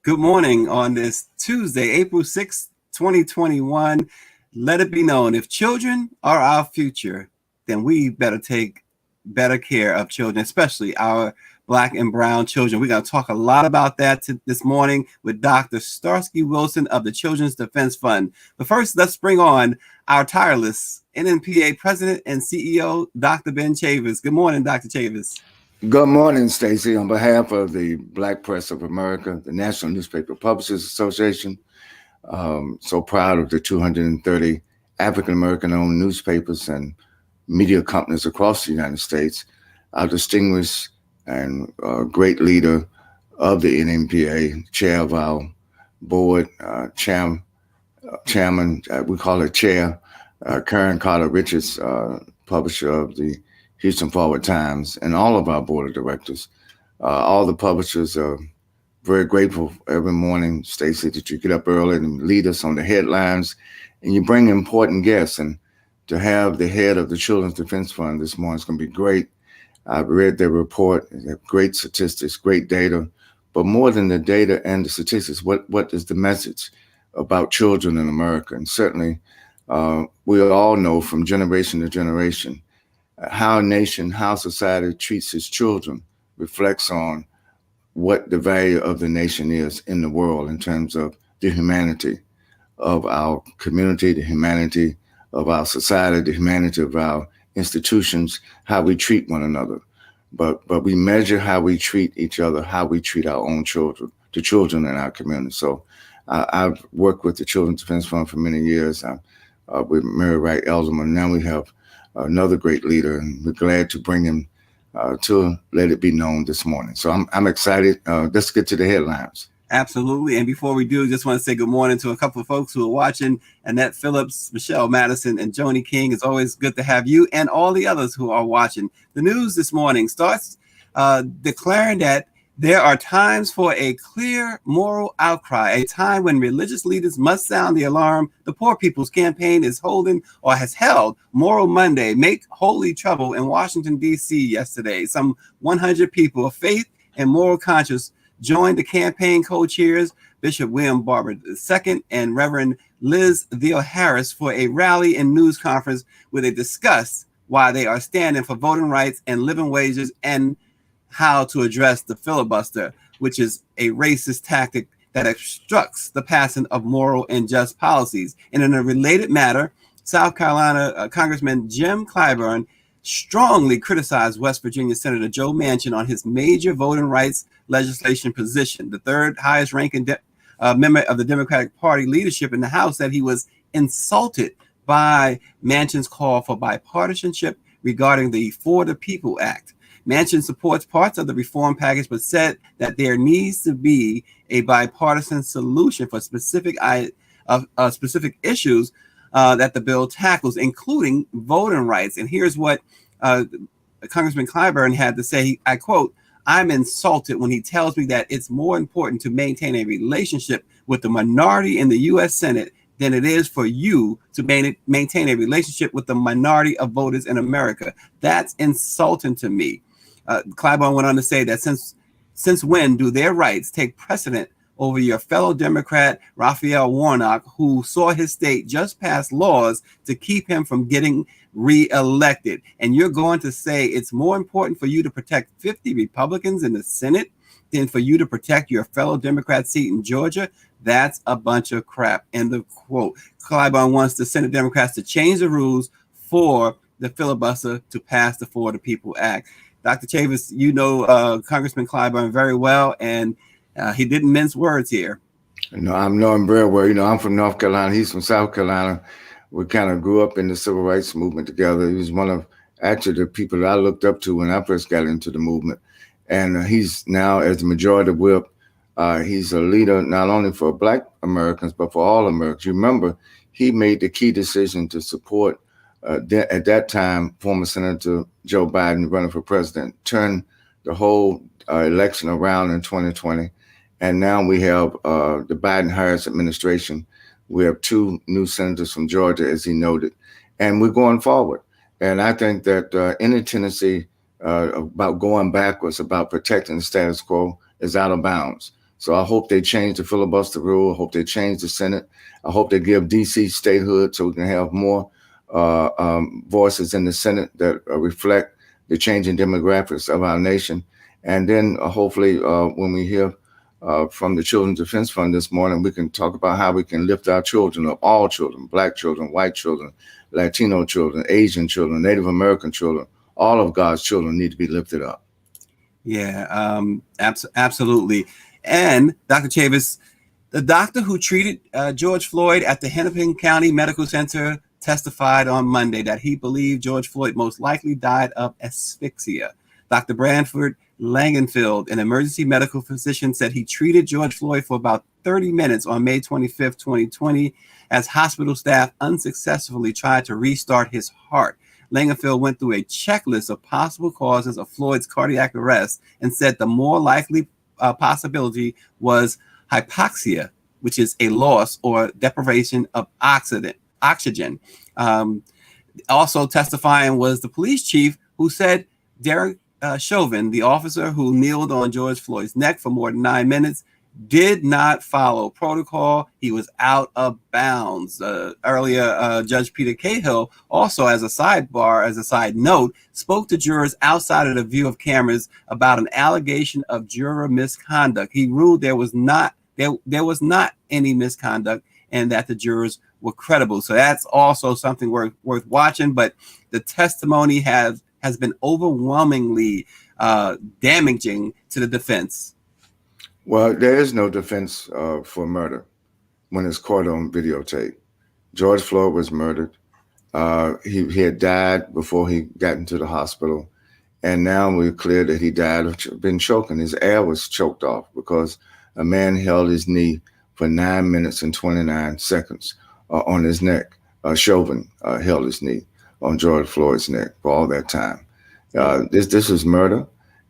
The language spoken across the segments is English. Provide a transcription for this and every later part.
Good morning on this Tuesday, April 6th, 2021. Let it be known, if children are our future, then we better take better care of children, especially our Black and brown children. We're going to talk a lot about that this morning with Dr. Starsky Wilson of the Children's Defense Fund. But first, let's bring on our tireless NNPA President and CEO, Dr. Ben Chavis. Good morning, Dr. Chavis. Good morning, Stacy. On behalf of the Black Press of America, the National Newspaper Publishers Association, so proud of the 230 African-American-owned newspapers and media companies across the United States. Our distinguished and great leader of the NNPA, chair of our board, chairman, we call her chair, Karen Carter Richards, publisher of the Houston Forward Times, and all of our board of directors. All the publishers are very grateful every morning, Stacey, that you get up early and lead us on the headlines, and you bring important guests. And to have the head of the Children's Defense Fund this morning is going to be great. I've read their report. They have great statistics, great data, but more than the data and the statistics, what is the message about children in America? And certainly, we all know from generation to generation, how a nation, how society treats its children reflects on what the value of the nation is in the world in terms of the humanity of our community, the humanity of our society, the humanity of our institutions, how we treat one another. But we measure how we treat each other, how we treat our own children, the children in our community. So I've worked with the Children's Defense Fund for many years. With Mary Wright Elderman. Now we have another great leader, and we're glad to bring him to let it be known this morning. So I'm excited. Let's get to the headlines. Absolutely. And before we do, just want to say good morning to a couple of folks who are watching. Annette Phillips, Michelle Madison, and Joni King. It's always good to have you and all the others who are watching. The news this morning starts declaring that there are times for a clear moral outcry, a time when religious leaders must sound the alarm. The Poor People's Campaign is holding or has held Moral Monday, Make Holy Trouble in Washington, D.C. yesterday. Some 100 people of faith and moral conscience joined the campaign co-chairs, Bishop William Barber II and Reverend Liz Theo-Harris, for a rally and news conference where they discussed why they are standing for voting rights and living wages and how to address the filibuster, which is a racist tactic that obstructs the passing of moral and just policies. And in a related matter, South Carolina Congressman Jim Clyburn strongly criticized West Virginia Senator Joe Manchin on his major voting rights legislation position. The third highest ranking member of the Democratic Party leadership in the House said he was insulted by Manchin's call for bipartisanship regarding the For the People Act. Manchin supports parts of the reform package, but said that there needs to be a bipartisan solution for specific issues that the bill tackles, including voting rights. And here's what Congressman Clyburn had to say. I quote, "I'm insulted when he tells me that it's more important to maintain a relationship with the minority in the U.S. Senate than it is for you to maintain a relationship with the minority of voters in America. That's insulting to me." Clyburn went on to say that since when do their rights take precedent over your fellow Democrat Raphael Warnock, who saw his state just pass laws to keep him from getting reelected? And you're going to say it's more important for you to protect 50 Republicans in the Senate than for you to protect your fellow Democrat seat in Georgia? That's a bunch of crap. End of quote. Clyburn wants the Senate Democrats to change the rules for the filibuster to pass the For the People Act. Dr. Chavis, you know Congressman Clyburn very well, and he didn't mince words here. No, I know him very well. You know, I'm from North Carolina. He's from South Carolina. We kind of grew up in the civil rights movement together. He was one of actually the people that I looked up to when I first got into the movement. And he's now, as the majority whip, he's a leader not only for Black Americans, but for all Americans. You remember, he made the key decision to support at that time, former Senator Joe Biden running for president, turned the whole election around in 2020. And now we have the Biden-Harris administration. We have two new senators from Georgia, as he noted, and we're going forward. And I think that any tendency about going backwards, about protecting the status quo, is out of bounds. So I hope they change the filibuster rule. I hope they change the Senate. I hope they give DC statehood so we can have more voices in the Senate that reflect the changing demographics of our nation. And then hopefully when we hear from the Children's Defense Fund this morning, we can talk about how we can lift our children up, all children, Black children, white children, Latino children, Asian children, Native American children. All of God's children need to be lifted up. Yeah, absolutely. And Dr. Chavis, the doctor who treated George Floyd at the Hennepin County Medical Center testified on Monday that he believed George Floyd most likely died of asphyxia. Dr. Branford Langenfeld, an emergency medical physician, said he treated George Floyd for about 30 minutes on May 25th, 2020, as hospital staff unsuccessfully tried to restart his heart. Langenfeld went through a checklist of possible causes of Floyd's cardiac arrest and said the more likely possibility was hypoxia, which is a loss or deprivation of oxygen. Also testifying was the police chief, who said Derek Chauvin, the officer who kneeled on George Floyd's neck for more than 9 minutes, did not follow protocol. He was out of bounds. Earlier, Judge Peter Cahill, also as a side note, spoke to jurors outside of the view of cameras about an allegation of juror misconduct. He ruled there was not any misconduct and that the jurors were credible. So that's also something worth watching. But the testimony has been overwhelmingly damaging to the defense. Well, there is no defense for murder when it's caught on videotape. George Floyd was murdered. He had died before he got into the hospital. And now we're clear that he died of being choking. His air was choked off because a man held his knee for 9 minutes and 29 seconds on his neck. Chauvin held his knee on George Floyd's neck for all that time. This was murder.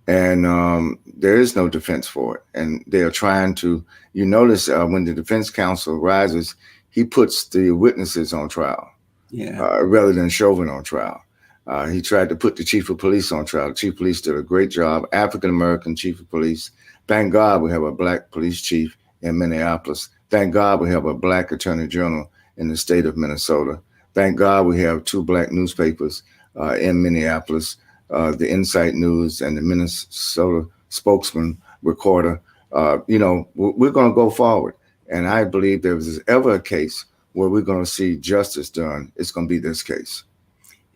And there is no defense for it. And they are trying to, you notice when the defense counsel rises, he puts the witnesses on trial rather than Chauvin on trial. He tried to put the chief of police on trial. The chief of police did a great job, African-American chief of police. Thank God we have a Black police chief in Minneapolis. Thank God we have a Black attorney general in the state of Minnesota. Thank God we have 2 Black newspapers in Minneapolis. The Insight News and the Minnesota Spokesman Recorder. We're going to go forward. And I believe there was ever a case where we're going to see justice done, it's going to be this case.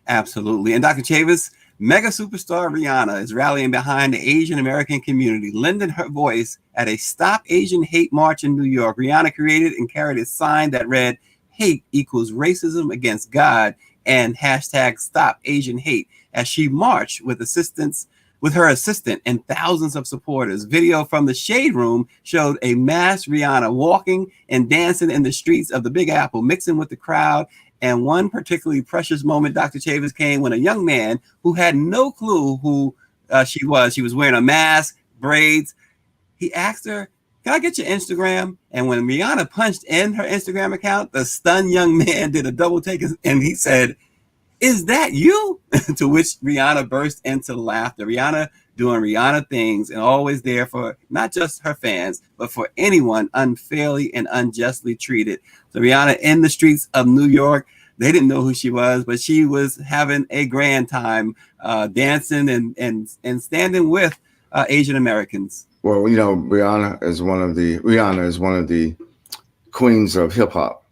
Absolutely. And Dr. Chavis, mega superstar Rihanna is rallying behind the Asian American community, lending her voice at a Stop Asian Hate march in New York. Rihanna created and carried a sign that read, "Hate equals racism against God," and hashtag Stop Asian Hate, as she marched with her assistant and thousands of supporters. Video from the Shade Room showed a masked Rihanna walking and dancing in the streets of the Big Apple, mixing with the crowd. And one particularly precious moment, Dr. Chavis, came when a young man who had no clue who she was wearing a mask, braids. He asked her, "Can I get your Instagram?" And when Rihanna punched in her Instagram account, the stunned young man did a double take and he said, "Is that you?" To which Rihanna burst into laughter. Rihanna doing Rihanna things and always there for not just her fans, but for anyone unfairly and unjustly treated. So Rihanna in the streets of New York, they didn't know who she was, but she was having a grand time dancing and standing with Asian Americans. Well, Rihanna is one of the queens of hip hop.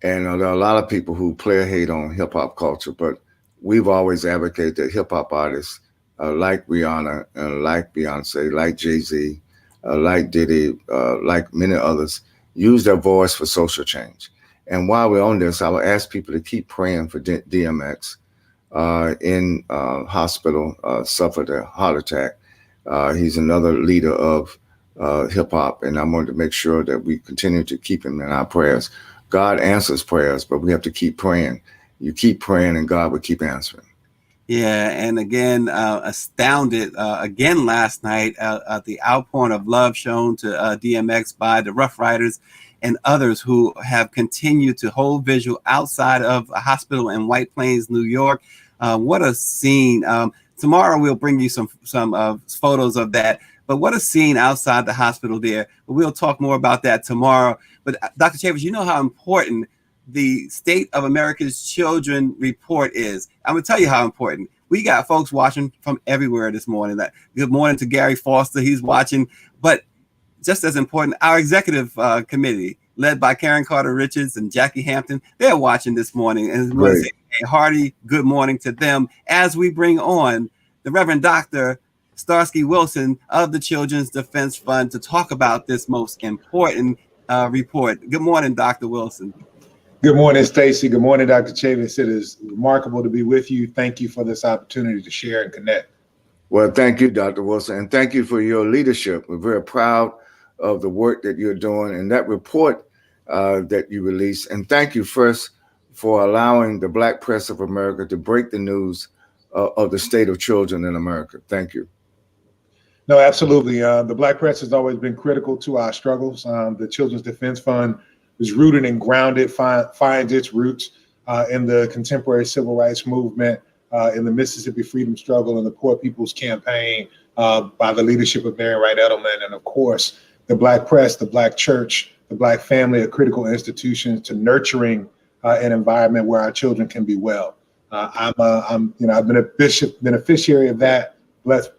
And there are a lot of people who play hate on hip hop culture, but we've always advocated that hip hop artists like Rihanna, like Beyonce, like Jay-Z, like Diddy, like many others, use their voice for social change. And while we're on this, I will ask people to keep praying for DMX in hospital, suffered a heart attack. He's another leader of hip hop, and I wanted to make sure that we continue to keep him in our prayers. God answers prayers, but we have to keep praying. You keep praying and God will keep answering. Yeah, and again, astounded again last night at the outpouring of love shown to DMX by the Rough Riders and others who have continued to hold vigil outside of a hospital in White Plains, New York. What a scene. Tomorrow we'll bring you some photos of that. But what a scene outside the hospital there. But we'll talk more about that tomorrow. But Dr. Chavez, you know how important the State of America's Children report is. I'm going to tell you how important. We got folks watching from everywhere this morning. Good morning to Gary Foster. He's watching. But just as important, our executive committee, led by Karen Carter Richards and Jackie Hampton, they're watching this morning. And we want to say a hearty good morning to them as we bring on the Reverend Dr. Starsky Wilson of the Children's Defense Fund to talk about this most important report. Good morning, Dr. Wilson. Good morning, Stacy. Good morning, Dr. Chavis. It is remarkable to be with you. Thank you for this opportunity to share and connect. Well, thank you, Dr. Wilson, and thank you for your leadership. We're very proud of the work that you're doing and that report that you released. And thank you first for allowing the Black Press of America to break the news of the state of children in America. Thank you. No, absolutely. The Black press has always been critical to our struggles. The Children's Defense Fund is rooted and grounded, finds its roots in the contemporary civil rights movement, in the Mississippi Freedom Struggle and the Poor People's Campaign by the leadership of Mary Wright Edelman. And of course, the Black press, the Black church, the Black family are critical institutions to nurturing an environment where our children can be well. I've been a beneficiary of that.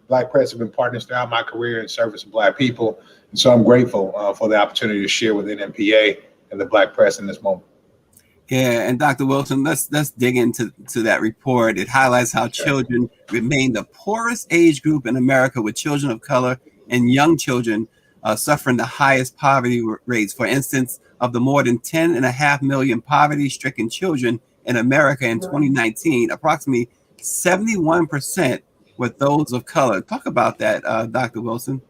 Black press have been partners throughout my career in service of Black people. And so I'm grateful for the opportunity to share with NMPA and the Black press in this moment. Yeah, and Dr. Wilson, let's dig into that report. It highlights how children remain the poorest age group in America, with children of color and young children suffering the highest poverty rates. For instance, of the more than 10.5 million poverty-stricken children in America in 2019, approximately 71% were those of color. Talk about that, Dr. Wilson.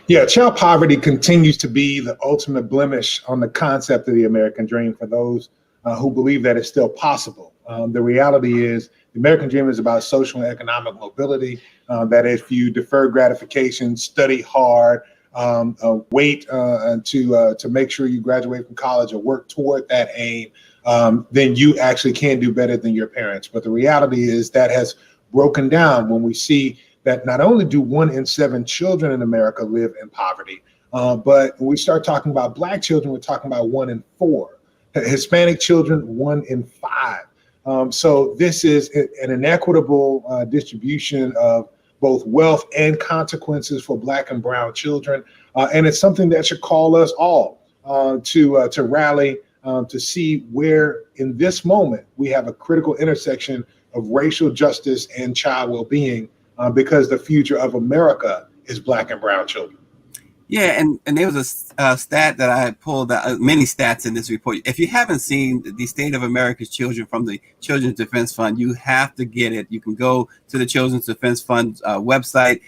Yeah, child poverty continues to be the ultimate blemish on the concept of the American dream for those who believe that it's still possible. The reality is the American dream is about social and economic mobility, that if you defer gratification, study hard, wait to make sure you graduate from college or work toward that aim, then you actually can do better than your parents. But the reality is that has broken down when we see that not only do 1 in 7 children in America live in poverty, but when we start talking about Black children, we're talking about 1 in 4. Hispanic children, 1 in 5. So this is an inequitable distribution of both wealth and consequences for Black and brown children. And it's something that should call us all to rally, to see where in this moment we have a critical intersection of racial justice and child well-being, because the future of America is Black and brown children. Yeah, and there was a stat that I pulled out, many stats in this report. If you haven't seen the State of America's Children from the Children's Defense Fund, you have to get it. You can go to the Children's Defense Fund website.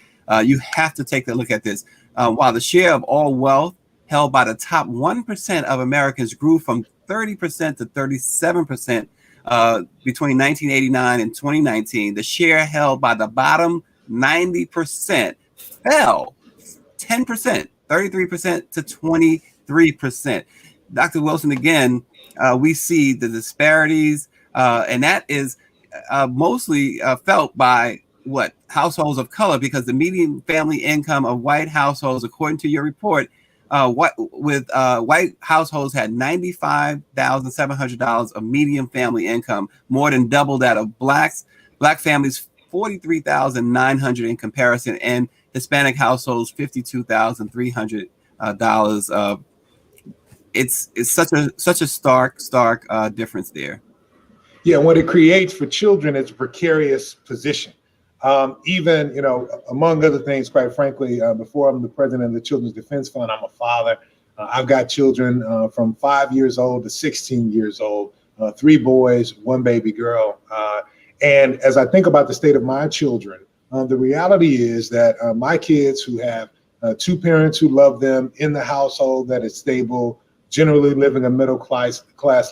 You have to take a look at this. While the share of all wealth held by the top 1% of Americans grew from 30% to 37% between 1989 and 2019, the share held by the bottom 90% fell 10%, 33% to 23%. Dr. Wilson, again, we see the disparities, and that is mostly felt by households of color, because the median family income of white households, according to your report, white households had $95,700 of median family income, more than double that of Black families, $43,900 in comparison, and Hispanic households, $52,300. It's such a stark difference there. Yeah, what it creates for children is a precarious position. Even, among other things, quite frankly, before I'm the president of the Children's Defense Fund, I'm a father. I've got children from 5 years old to 16 years old, 3 boys, 1 baby girl. And as I think about the state of my children, the reality is that my kids who have 2 parents who love them, in the household that is stable, generally living a middle class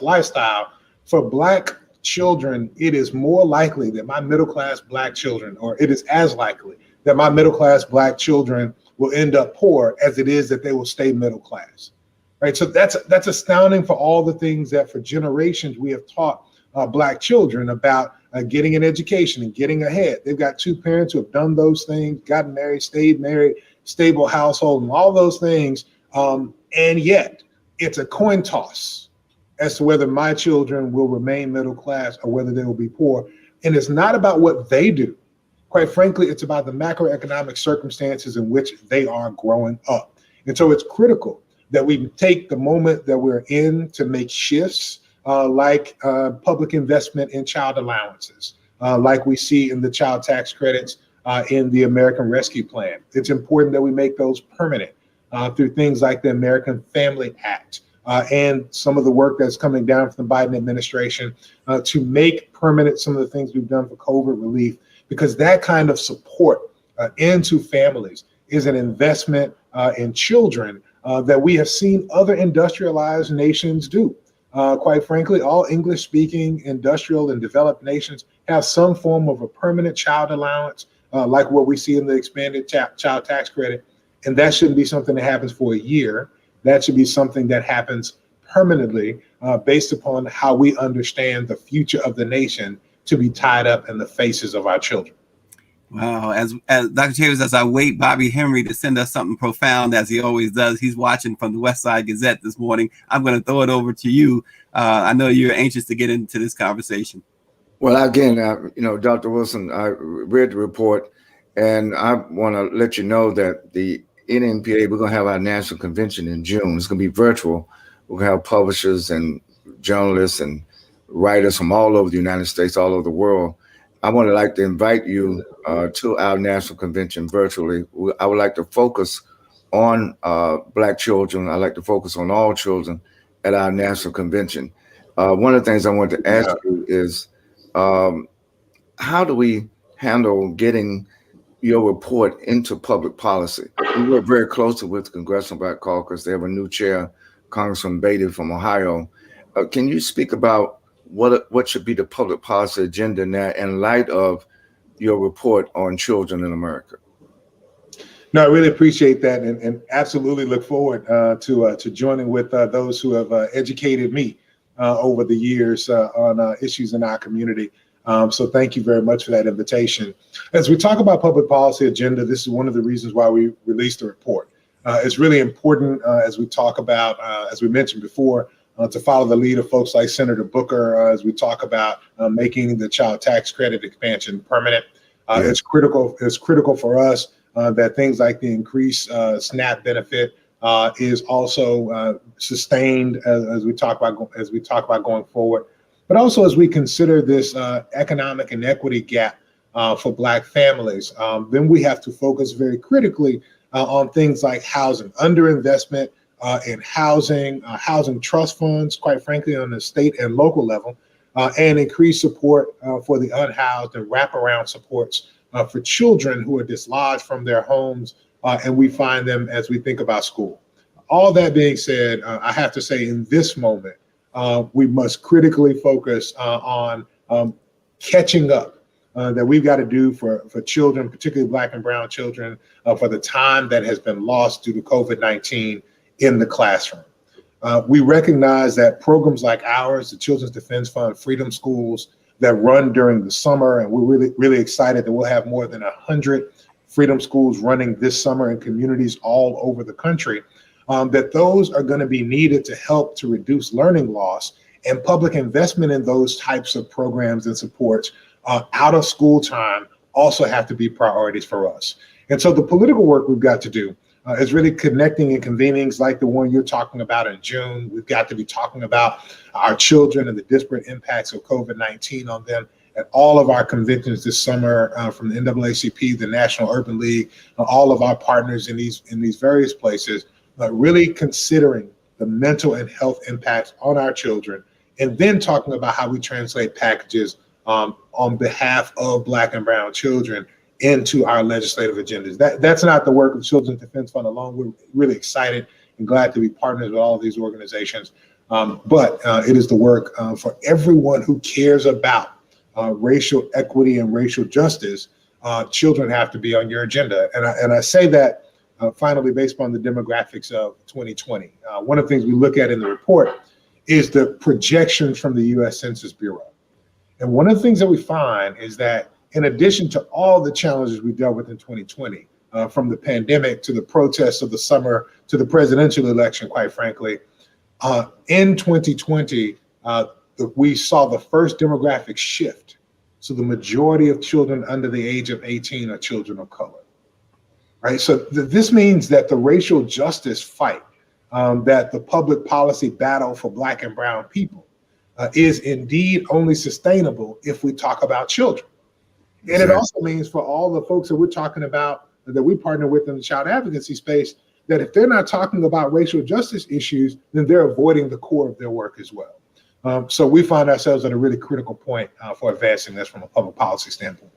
lifestyle, for Black children, it is more likely that my middle class Black children, or it is as likely that my middle class Black children will end up poor as it is that they will stay middle class. Right. So that's astounding for all the things that for generations we have taught Black children about getting an education and getting ahead. They've got 2 parents who have done those things, gotten married, stayed married, stable household, and all those things. And yet it's a coin toss as to whether my children will remain middle class or whether they will be poor. And it's not about what they do. Quite frankly, it's about the macroeconomic circumstances in which they are growing up. And so it's critical that we take the moment that we're in to make shifts like public investment in child allowances, like we see in the child tax credits in the American Rescue Plan. It's important that we make those permanent through things like the American Family Act and some of the work that's coming down from the Biden administration to make permanent some of the things we've done for COVID relief, because that kind of support into families is an investment in children that we have seen other industrialized nations do. Quite frankly, all English-speaking industrial and developed nations have some form of a permanent child allowance, like what we see in the expanded child tax credit. And that shouldn't be something that happens for a year. That should be something that happens permanently based upon how we understand the future of the nation to be tied up in the faces of our children. Wow. As Dr. Chambers, as I wait Bobby Henry to send us something profound, as he always does, he's watching from the West Side Gazette this morning. I'm going to throw it over to you. I know you're anxious to get into this conversation. Well, again, Dr. Wilson, I read the report, and I want to let you know that the NNPA, we're going to have our national convention in June. It's going to be virtual. We're going to have publishers and journalists and writers from all over the United States, all over the world. I would like to invite you to our national convention virtually. I would like to focus on Black children. I like to focus on all children at our national convention. One of the things I want to ask you is, how do we handle getting your report into public policy? We work very closely with the Congressional Black Caucus. They have a new chair, Congressman Beatty from Ohio. Can you speak about what should be the public policy agenda now in light of your report on children in America? No, I really appreciate that, and absolutely look forward to joining with those who have educated me over the years on issues in our community. So thank you very much for that invitation. As we talk about public policy agenda, this is one of the reasons why we released the report. It's really important as we talk about, as we mentioned before, to follow the lead of folks like Senator Booker as we talk about making the child tax credit expansion permanent. It's critical. It's critical for us that things like the increased SNAP benefit is also sustained as we talk about going forward. But also as we consider this economic inequity gap for Black families, then we have to focus very critically on things like housing, underinvestment in housing, housing trust funds, quite frankly, on the state and local level, and increased support for the unhoused and wraparound supports for children who are dislodged from their homes, and we find them as we think about school. All that being said, I have to say in this moment, we must critically focus on catching up that we've got to do for children, particularly Black and brown children, for the time that has been lost due to COVID-19 in the classroom. We recognize that programs like ours, the Children's Defense Fund, Freedom Schools, that run during the summer, and we're really excited that we'll have more than 100 Freedom Schools running this summer in communities all over the country, that those are going to be needed to help to reduce learning loss, and public investment in those types of programs and supports out of school time also have to be priorities for us. And so the political work we've got to do is really connecting in convenings like the one you're talking about in June. We've got to be talking about our children and the disparate impacts of COVID-19 on them at all of our conventions this summer, from the NAACP, the National Urban League, all of our partners in these various places, really considering the mental and health impacts on our children, and then talking about how we translate packages on behalf of Black and brown children into our legislative agendas. That's not the work of Children's Defense Fund alone. We're really excited and glad to be partners with all of these organizations. But it is the work for everyone who cares about racial equity and racial justice. Children have to be on your agenda. And I say that finally based on the demographics of 2020. One of the things we look at in the report is the projections from the U.S. Census Bureau. And one of the things that we find is that in addition to all the challenges we dealt with in 2020, from the pandemic to the protests of the summer to the presidential election, quite frankly. In 2020, we saw the first demographic shift. So the majority of children under the age of 18 are children of color, right? So this means that the racial justice fight, that the public policy battle for Black and brown people is indeed only sustainable if we talk about children. And it also means for all the folks that we're talking about, that we partner with in the child advocacy space, that if they're not talking about racial justice issues, then they're avoiding the core of their work as well. So we find ourselves at a really critical point for advancing this from a public policy standpoint.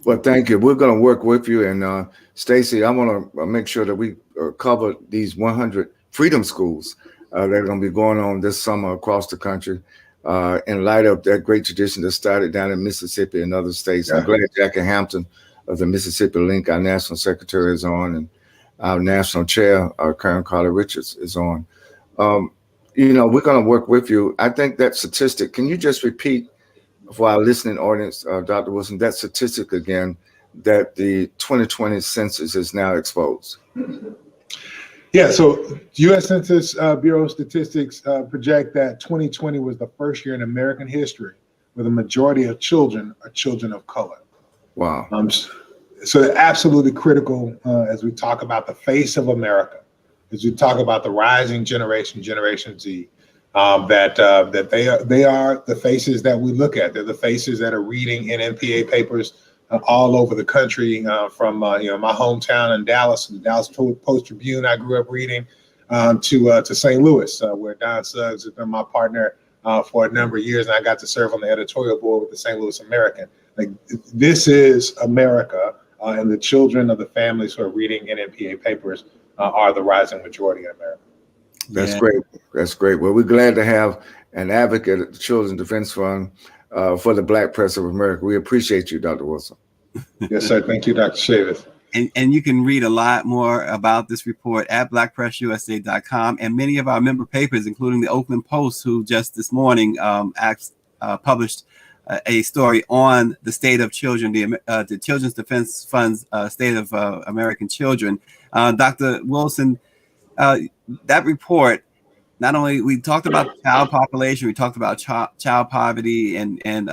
Well, thank you. We're going to work with you. And Stacy, I want to make sure that we cover these 100 freedom schools that are going to be going on this summer across the country in light of that great tradition that started down in Mississippi and other states. Yeah. I'm glad Jackie Hampton of the Mississippi Link, our national secretary, is on, and our national chair, Karen Carter Richards, is on. We're going to work with you. I think that statistic, can you just repeat for our listening audience, Dr. Wilson, that statistic again, that the 2020 census is now exposed? Yeah, so U.S. Census Bureau statistics project that 2020 was the first year in American history where the majority of children are children of color. Wow. So absolutely critical as we talk about the face of America, as we talk about the rising Generation Z, that they are the faces that we look at. They're the faces that are reading NNPA papers all over the country, from my hometown in Dallas, the Dallas Post-Tribune I grew up reading, to St. Louis, where Don Suggs has been my partner for a number of years, and I got to serve on the editorial board with the St. Louis American. Like, this is America, and the children of the families who are reading NNPA papers are the rising majority in America. That's great. That's great. Well, we're glad to have an advocate at the Children's Defense Fund for the Black Press of America. We appreciate you, Dr. Wilson. Yes, sir. Thank you, Dr. Chavis. And you can read a lot more about this report at blackpressusa.com, and many of our member papers, including the Oakland Post, who just this morning published a story on the state of children, the Children's Defense Fund's state of American children. Dr. Wilson, that report, not only we talked about the child population, we talked about child poverty and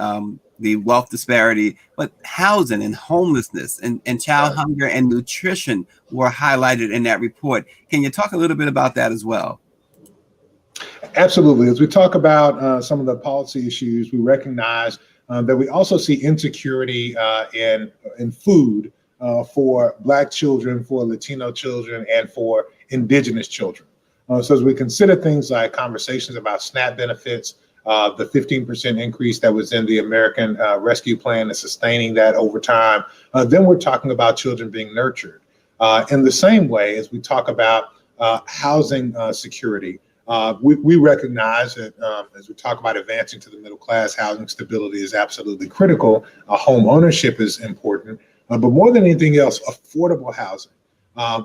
the wealth disparity, but housing and homelessness and child hunger and nutrition were highlighted in that report. Can you talk a little bit about that as well? Absolutely. As we talk about some of the policy issues, we recognize that we also see insecurity in food for Black children, for Latino children, and for Indigenous children. So as we consider things like conversations about SNAP benefits, the 15% increase that was in the American Rescue Plan and sustaining that over time, then we're talking about children being nurtured. In the same way, as we talk about housing security, we recognize that as we talk about advancing to the middle class, housing stability is absolutely critical. Home ownership is important, but more than anything else, affordable housing.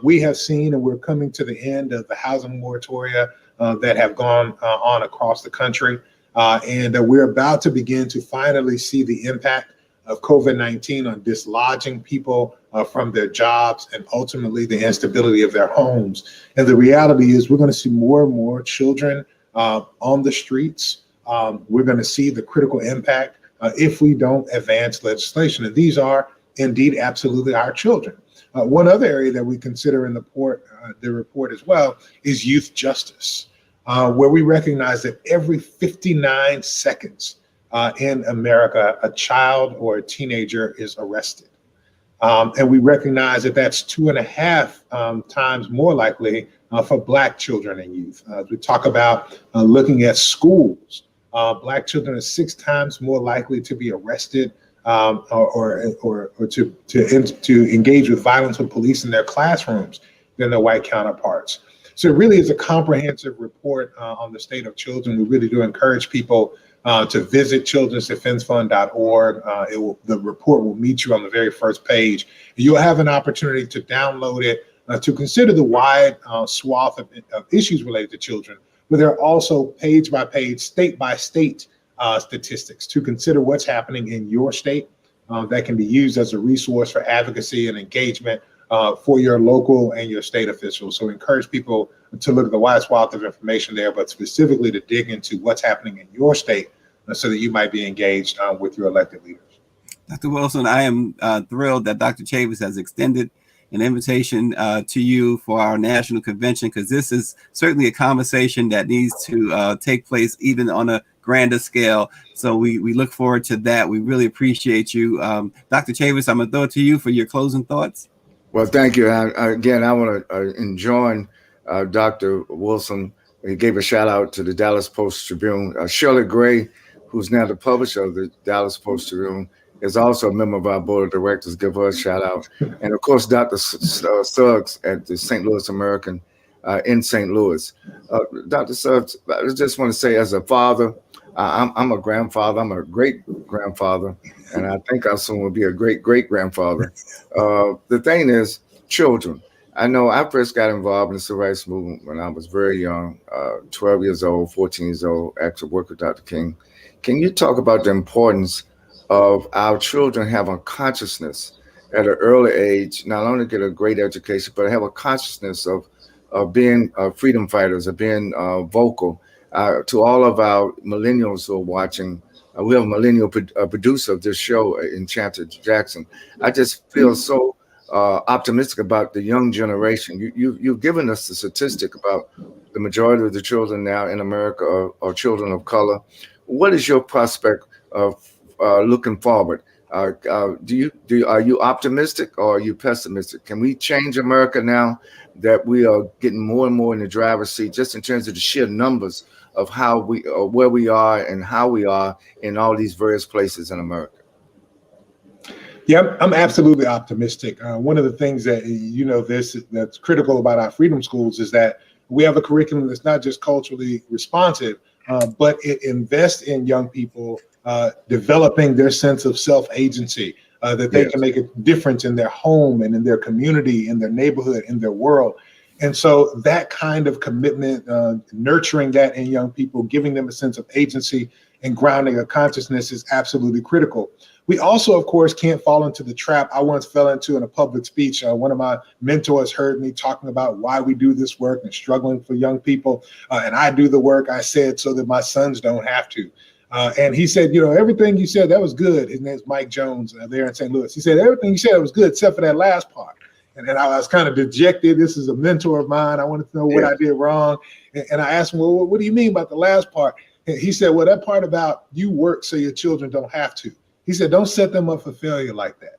We have seen, and we're coming to the end of the housing moratoria that have gone on across the country. And we're about to begin to finally see the impact of COVID-19 on dislodging people from their jobs and ultimately the instability of their homes. And the reality is we're going to see more and more children on the streets. We're going to see the critical impact if we don't advance legislation. And these are indeed absolutely our children. One other area that we consider in the report as well is youth justice, where we recognize that every 59 seconds in America, a child or a teenager is arrested. And we recognize that that's 2.5 times more likely for Black children and youth. As we talk about looking at schools, Black children are 6 times more likely to be arrested or to engage with violence with police in their classrooms than their white counterparts. So it really is a comprehensive report on the state of children. We really do encourage people to visit childrensdefensefund.org. The report will meet you on the very first page. You'll have an opportunity to download it, to consider the wide swath of issues related to children, but there are also page by page, state by state statistics to consider what's happening in your state that can be used as a resource for advocacy and engagement for your local and your state officials. So encourage people to look at the wide swath of information there, but specifically to dig into what's happening in your state so that you might be engaged with your elected leaders. Dr. Wilson, I am thrilled that Dr. Chavis has extended an invitation to you for our national convention, because this is certainly a conversation that needs to take place even on a grander scale. So we look forward to that. We really appreciate you. Dr. Chavis, I'm going to throw it to you for your closing thoughts. Well, thank you. Again, I want to join Dr. Wilson. He gave a shout out to the Dallas Post Tribune. Shirley Gray, who's now the publisher of the Dallas Post Tribune, is also a member of our board of directors. Give her a shout out. And of course, Dr. Suggs at the St. Louis American in St. Louis. Dr. Suggs, I just want to say, as a father, I'm a grandfather. I'm a great grandfather, and I think I soon will be a great great grandfather. The thing is, children. I know I first got involved in the civil rights movement when I was very young, 12 years old, 14 years old. Actually, worked with Dr. King. Can you talk about the importance of our children having consciousness at an early age, not only get a great education, but have a consciousness of being freedom fighters, of being vocal? To all of our millennials who are watching, we have a millennial producer of this show, Enchanted Jackson. I just feel so optimistic about the young generation. You've given us the statistic about the majority of the children now in America are children of color. What is your prospect of looking forward? Are you optimistic or are you pessimistic? Can we change America now that we are getting more and more in the driver's seat, just in terms of the sheer numbers of how where we are and how we are in all these various places in America? Yeah, I'm absolutely optimistic. One of the things that that's critical about our freedom schools is that we have a curriculum that's not just culturally responsive, but it invests in young people developing their sense of self-agency, that they can make a difference in their home and in their community, in their neighborhood, in their world. And so that kind of commitment, nurturing that in young people, giving them a sense of agency and grounding of consciousness is absolutely critical. We also, of course, can't fall into the trap I once fell into in a public speech. One of my mentors heard me talking about why we do this work and struggling for young people. And I do the work, I said, so that my sons don't have to. And he said, everything you said, that was good. His name's Mike Jones there in St. Louis. He said, everything you said was good, except for that last part. And then I was kind of dejected. This is a mentor of mine. I wanted to know what I did wrong. And I asked him, well, what do you mean about the last part? And he said, well, that part about you work so your children don't have to. He said, don't set them up for failure like that.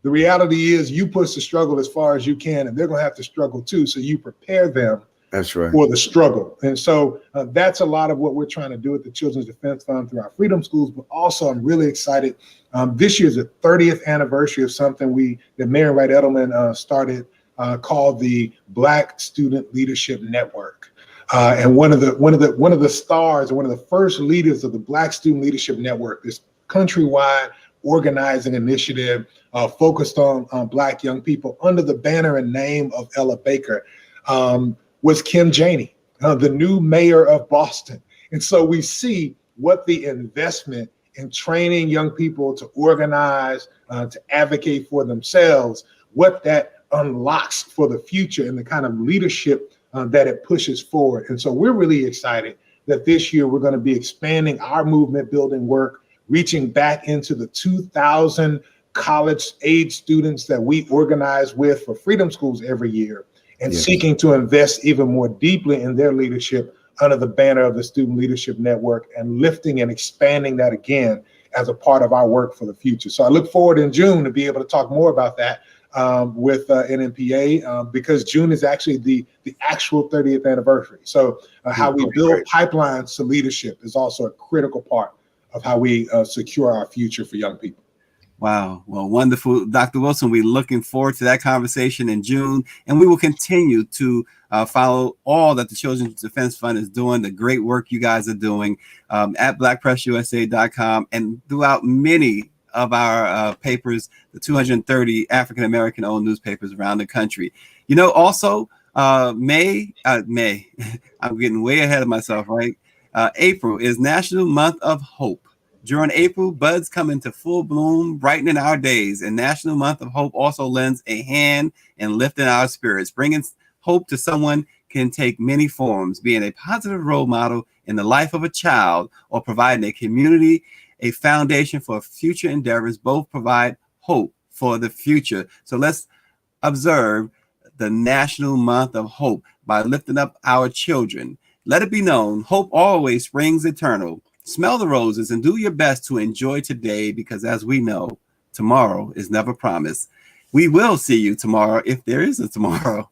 The reality is you push the struggle as far as you can, and they're going to have to struggle too. So you prepare them for the struggle. And so that's a lot of what we're trying to do at the Children's Defense Fund through our freedom schools. But also, I'm really excited. This year's the 30th anniversary of something that Mayor Wright Edelman started called the Black Student Leadership Network. And one of the stars, one of the first leaders of the Black Student Leadership Network, this countrywide organizing initiative focused on Black young people under the banner and name of Ella Baker, was Kim Janey, the new mayor of Boston. And so we see what the investment in training young people to organize, to advocate for themselves, what that unlocks for the future and the kind of leadership that it pushes forward. And so we're really excited that this year we're going to be expanding our movement building work, reaching back into the 2,000 college age students that we organize with for freedom schools every year, and seeking to invest even more deeply in their leadership under the banner of the Student Leadership Network, and lifting and expanding that again as a part of our work for the future. So I look forward in June to be able to talk more about that with NMPA, because June is actually the actual 30th anniversary. So how we build pipelines to leadership is also a critical part of how we secure our future for young people. Wow. Well, wonderful. Dr. Wilson, we're looking forward to that conversation in June, and we will continue to follow all that the Children's Defense Fund is doing, the great work you guys are doing at blackpressusa.com and throughout many of our papers, the 230 African-American owned newspapers around the country. Also, May, I'm getting way ahead of myself, right? April is National Month of Hope. During April, buds come into full bloom, brightening our days, and National Month of Hope also lends a hand in lifting our spirits. Bringing hope to someone can take many forms, being a positive role model in the life of a child or providing a community, a foundation for future endeavors. Both provide hope for the future. So let's observe the National Month of Hope by lifting up our children. Let it be known, hope always springs eternal. Smell the roses and do your best to enjoy today, because as we know, tomorrow is never promised. We will see you tomorrow if there is a tomorrow.